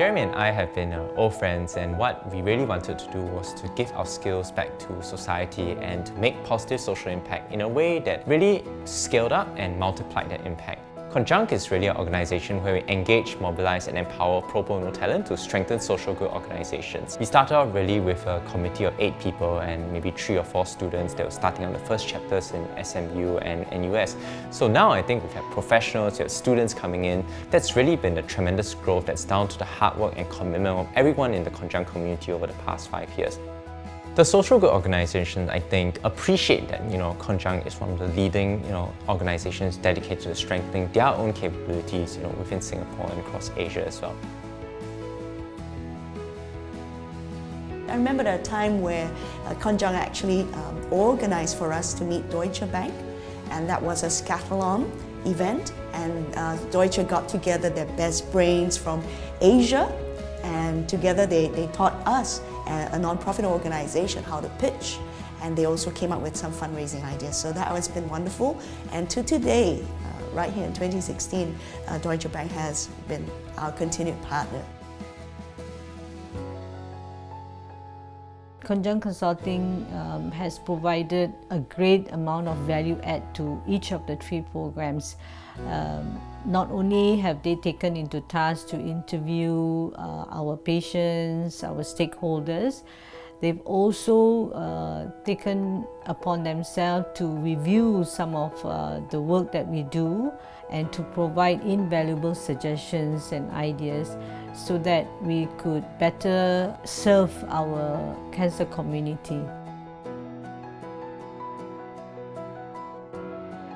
Jeremy and I have been old friends, and what we really wanted to do was to give our skills back to society and to make positive social impact in a way that really scaled up and multiplied that impact. Conjunct is really an organisation where we engage, mobilise and empower pro bono talent to strengthen social good organisations. We started out really with a committee of 8 people and maybe 3 or 4 students that were starting on the first chapters in SMU and NUS. So now I think we've had professionals, we have students coming in. That's really been the tremendous growth that's down to the hard work and commitment of everyone in the Conjunct community over the past 5 years. The social good organisations, I think, appreciate that Conjunct is one of the leading organisations dedicated to strengthening their own capabilities within Singapore and across Asia as well. I remember a time where Conjunct actually organised for us to meet Deutsche Bank, and that was a scathlon event, and Deutsche got together their best brains from Asia, and together they taught us, a non-profit organisation, how to pitch, and they also came up with some fundraising ideas. So that has been wonderful, and to today, right here in 2016, Deutsche Bank has been our continued partner. Conjunct Consulting has provided a great amount of value add to each of the 3 programs. Not only have they taken into task to interview our patients, our stakeholders, they've also taken upon themselves to review some of the work that we do and to provide invaluable suggestions and ideas so that we could better serve our cancer community.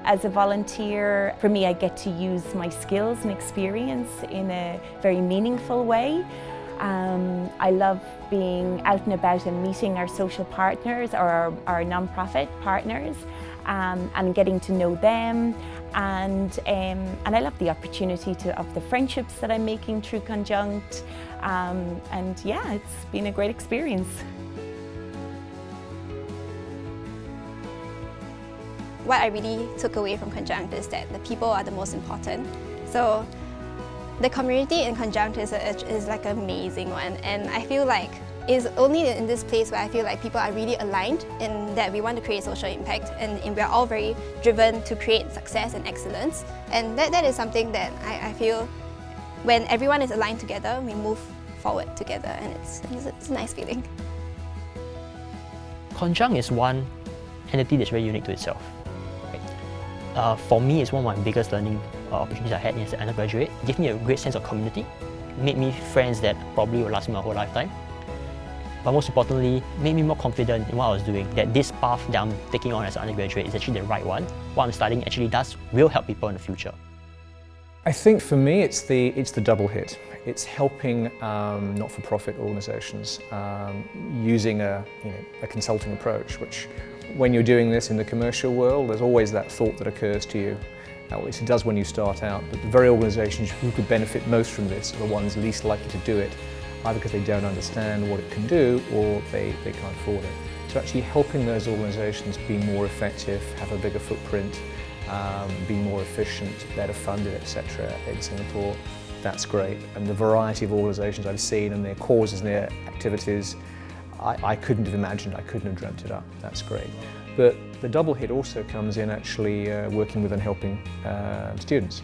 As a volunteer, for me, I get to use my skills and experience in a very meaningful way. I love being out and about and meeting our social partners or our non-profit partners and getting to know them. And I love the opportunity of the friendships that I'm making through Conjunct. And yeah, it's been a great experience. What I really took away from Conjunct is that the people are the most important. So the community in Conjunct is like an amazing one, and I feel like it's only in this place where I feel like people are really aligned in that we want to create social impact, and we're all very driven to create success and excellence. And that is something that I feel when everyone is aligned together, we move forward together, and it's a nice feeling. Conjunct is one entity that's very unique to itself. For me, it's one of my biggest learning opportunities I had as an undergraduate. It gave me a great sense of community, made me friends that probably will last me my whole lifetime. But most importantly, made me more confident in what I was doing, that this path that I'm taking on as an undergraduate is actually the right one. What I'm studying actually will help people in the future. I think for me it's the double hit. It's helping not-for-profit organisations using a consulting approach, which when you're doing this in the commercial world, there's always that thought that occurs to you. At least it does when you start out, but the very organisations who could benefit most from this are the ones least likely to do it, either because they don't understand what it can do or they can't afford it. So actually helping those organisations be more effective, have a bigger footprint, be more efficient, better funded, etc. in Singapore, that's great. And the variety of organisations I've seen and their causes and their activities, I couldn't have imagined, I couldn't have dreamt it up. That's great. But the double hit also comes in actually working with and helping students.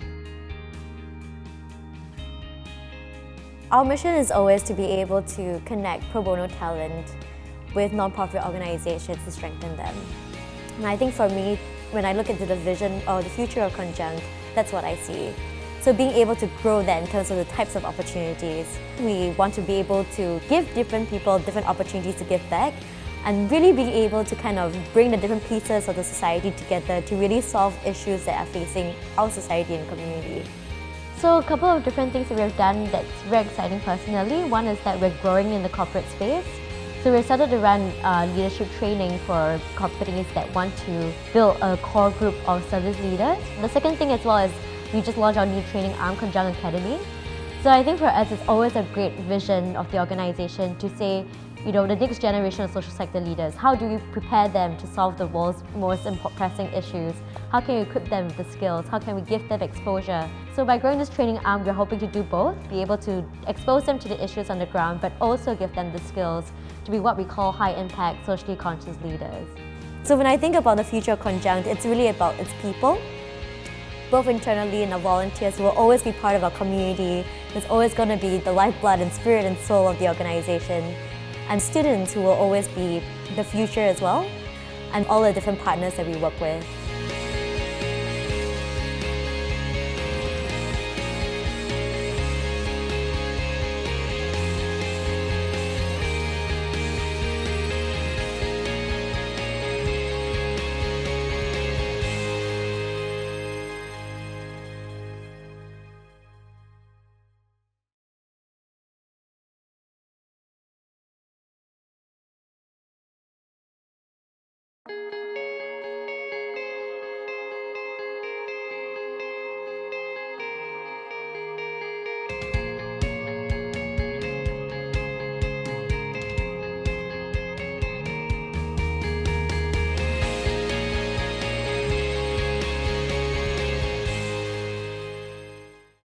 Our mission is always to be able to connect pro bono talent with non-profit organizations to strengthen them. And I think for me, when I look into the vision or the future of Conjunct, that's what I see. So being able to grow that in terms of the types of opportunities, we want to be able to give different people different opportunities to give back and really being able to kind of bring the different pieces of the society together to really solve issues that are facing our society and community. So a couple of different things that we've done that's very exciting personally. One is that we're growing in the corporate space. So we've started to run leadership training for companies that want to build a core group of service leaders. The second thing as well is we just launched our new training arm, Conjunct Academy. So I think for us it's always a great vision of the organization to say, the next generation of social sector leaders? How do we prepare them to solve the world's most pressing issues? How can we equip them with the skills? How can we give them exposure? So by growing this training arm, we're hoping to do both, be able to expose them to the issues on the ground, but also give them the skills to be what we call high-impact, socially conscious leaders. So when I think about the future of Conjunct, it's really about its people, both internally and our volunteers who will always be part of our community. It's always going to be the lifeblood and spirit and soul of the organization. And students who will always be the future as well, and all the different partners that we work with.